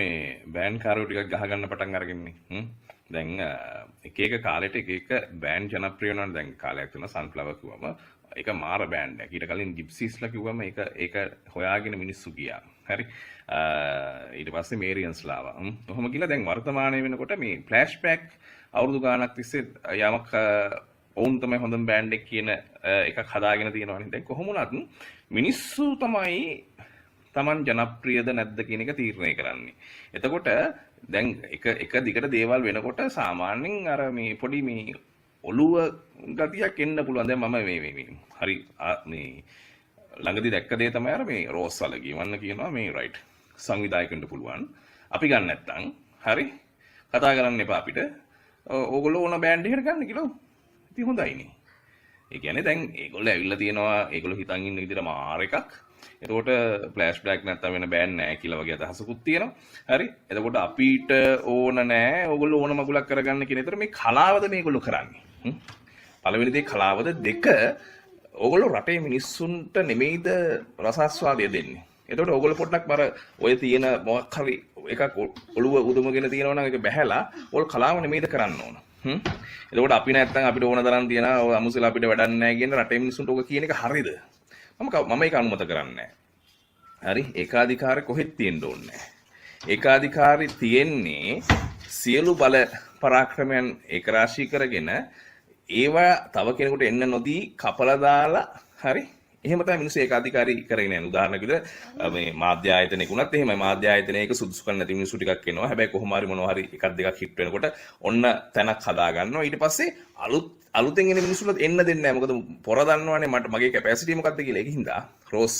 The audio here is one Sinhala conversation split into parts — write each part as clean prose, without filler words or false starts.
මේ බෑන්ඩ් කාරයෝ ටිකක් ගහ ගන්න පටන් අරගෙනනේ. දැන් එක එක කාලෙට එක එක බෑන්ඩ් ජනප්‍රිය වෙනවා. දැන් කාලයක් තුන සන්ෆ්ලවර් කිව්වම ඒක මාර බෑන්ඩ් එකක්. ඊට කලින් ජිප්සීස්ලා කිව්වම ඒක හොයාගෙන මිනිස්සු ගියා. හරි. ඊට පස්සේ මේරියන්ස්ලා ආවා. කොහොම කියලා දැන් වර්තමානයේ වෙනකොට මේ ෆ්ලෑෂ් බෑක් අවුරුදු ගාණක් තිස්සේ යමක් ඔවුන් තමයි හොඳම බෑන්ඩ් එක කියන එකක් හදාගෙන තියෙනවානේ. දැන් කොහොම වුණත් මිනිස්සු තමයි Taman ජනප්‍රියද නැද්ද කියන එක තීරණය කරන්නේ. එතකොට දැන් එක දිගට දේවල් වෙනකොට සාමාන්‍යයෙන් අර මේ පොඩි මේ ඔළුව ගතියක් එන්න පුළුවන්. දැන් මම මේ හරි මේ ළඟදී දැක්ක දේ තමයි අර මේ රෝස් වල කියවන්න කියනවා මේ රයිට් සංවිධායකයන්ට පුළුවන්. අපි ගන්න නැත්තම් හරි කතා කරන්න එපා අපිට. ඕගොල්ලෝ ඕන බෑන්ඩ් එකකට ගන්න කියලා. ඉතින් හොඳයිනේ. ඒ කියන්නේ දැන් ඒගොල්ලෝ ඇවිල්ලා තියෙනවා ඒගොල්ලෝ හිතන් ඉන්න විදිහට මාර එකක්. එතකොට ෆ්ලෑෂ් බෑක් නැත්තම් වෙන බෑන්ඩ් නැහැ කියලා වගේ අදහසකුත් තියෙනවා. හරි. එතකොට අපිට ඕන නැහැ. ඕගොල්ලෝ ඕන මගුලක් කරගන්න කියන. ඒතර මේ කලාවද මේගොල්ලෝ කරන්නේ. පළවෙනි දේ කලාවද දෙක ඕගොල්ලෝ රටේ මිනිස්සුන්ට නෙමෙයිද රසාස්වාදය දෙන්නේ. එතකොට ඕගොල්ලෝ පොඩ්ඩක් බර ඔය තියෙන මොකක් හරි එකක් ඔළුව උදුමගෙන තියෙනවා නම් ඒක බැහැලා ඕගොල්ලෝ කලාව නෙමෙයිද කරන්න ඕන. එතකොට අපි නැත්තම් අපිට ඕන තරම් තියන අමුසල අපිට වැඩක් නැහැ කියන රටේ මිනිස්සුන්ට ඔක කියන එක හරියද? මම ඒක අනුමත කරන්නේ නැහැ. හරි ඒකාධිකාරය කොහෙත් තියෙන්න ඕනේ නැහැ. ඒකාධිකාරය තියෙන්නේ සියලු බල පරාක්‍රමයන් ඒකරාශී කරගෙන ඒවා තව කෙනෙකුට එන්න නොදී කපලා දාලා හරි එහෙම තමයි මිනිස්සු ඒකාධිකාරී කරගෙන යන. උදාහරණයක් විදිහට මේ මාධ්‍ය ආයතනයක උනත් එහෙමයි. මාධ්‍ය ආයතනයක සුදුසුකම් නැති මිනිස්සු ටිකක් එනවා. හැබැයි කොහොම හරි මොනවා හරි එකක් දෙකක් හිට වෙනකොට ඔන්න තැනක් හදා ගන්නවා. ඊට පස්සේ අලුතෙන් එන මිනිස්සුන්ට එන්න දෙන්නේ නැහැ. මොකද පොර දන්නවනේ මගේ කැපැසිටි මොකක්ද කියලා. ඒකින්ද රෝස්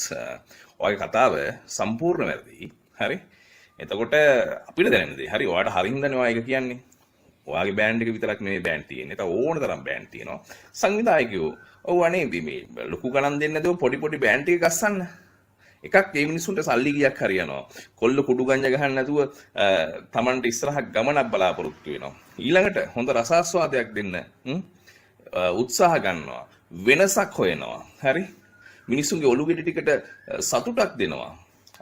ඔයගේ කතාව සම්පූර්ණ වැරදි. හරි. එතකොට අපිට දැනෙන දේ. හරි ඔයාලට හරින්දනේ ඔයා ඒක කියන්නේ. ඔයාගේ බෑන්ඩ් එක විතරක් නෙමෙයි බෑන්ඩ් තියෙන්නේ. ඒක ඕන තරම් බෑන්ඩ් තියෙනවා. සංවිධායකයෝ ඔව් අනේ මේ ලොකු ගණන් දෙන්නේ නැතුව පොඩි බෑන්ඩ් ටික ගස්සන්න. එකක් මේ මිනිස්සුන්ට සල්ලි ගියක් හරියනවා. කොල්ල කුඩු ගංජා ගහන්න නැතුව Tamanට ඉස්සරහ ගමනක් බලාපොරොත්තු වෙනවා. ඊළඟට හොඳ රසාස්වාදයක් දෙන්න උත්සාහ ගන්නවා. වෙනසක් හොයනවා. හරි? මිනිස්සුන්ගේ ඔලු ගෙඩි ටිකට සතුටක් දෙනවා.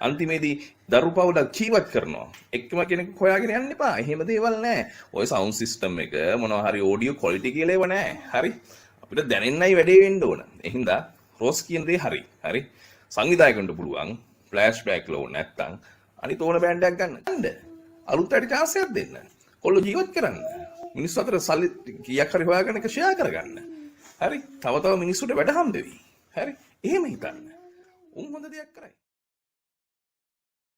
අන්තිමේදී දරු පවුලක් ජීවත් කරනවා. එක්කම කෙනෙක් හොයාගෙන යන්න එපා. එහෙම දේවල් නැහැ. ඔය සවුන්ඩ් සිස්ටම් එක මොනවා හරි ඔඩියෝ ක්වොලිටි කියලා ඒව නැහැ. හරි? අපිට දැනෙන්නයි වැඩේ වෙන්න ඕන. එහෙනම් රෝස් කියන දේ හරි. හරි? සංවිධායකයන්ට පුළුවන් ෆ්ලෑෂ් බෑක් ලෝ නැත්තම් අනිත් ඕන බෑන්ඩ් එකක් ගන්න. අලුත් අයට chance එකක් දෙන්න. කොල්ලෝ ජීවත් කරන්න. මිනිස්සු අතර සල්ලි කීයක් හරි හොයාගෙන එක ෂෙයා කරගන්න. හරි? තව මිනිස්සුන්ට වැඩ හම්බ වෙවි. හරි? එහෙම හිතන්න. උන් හොඳ දෙයක් කරයි.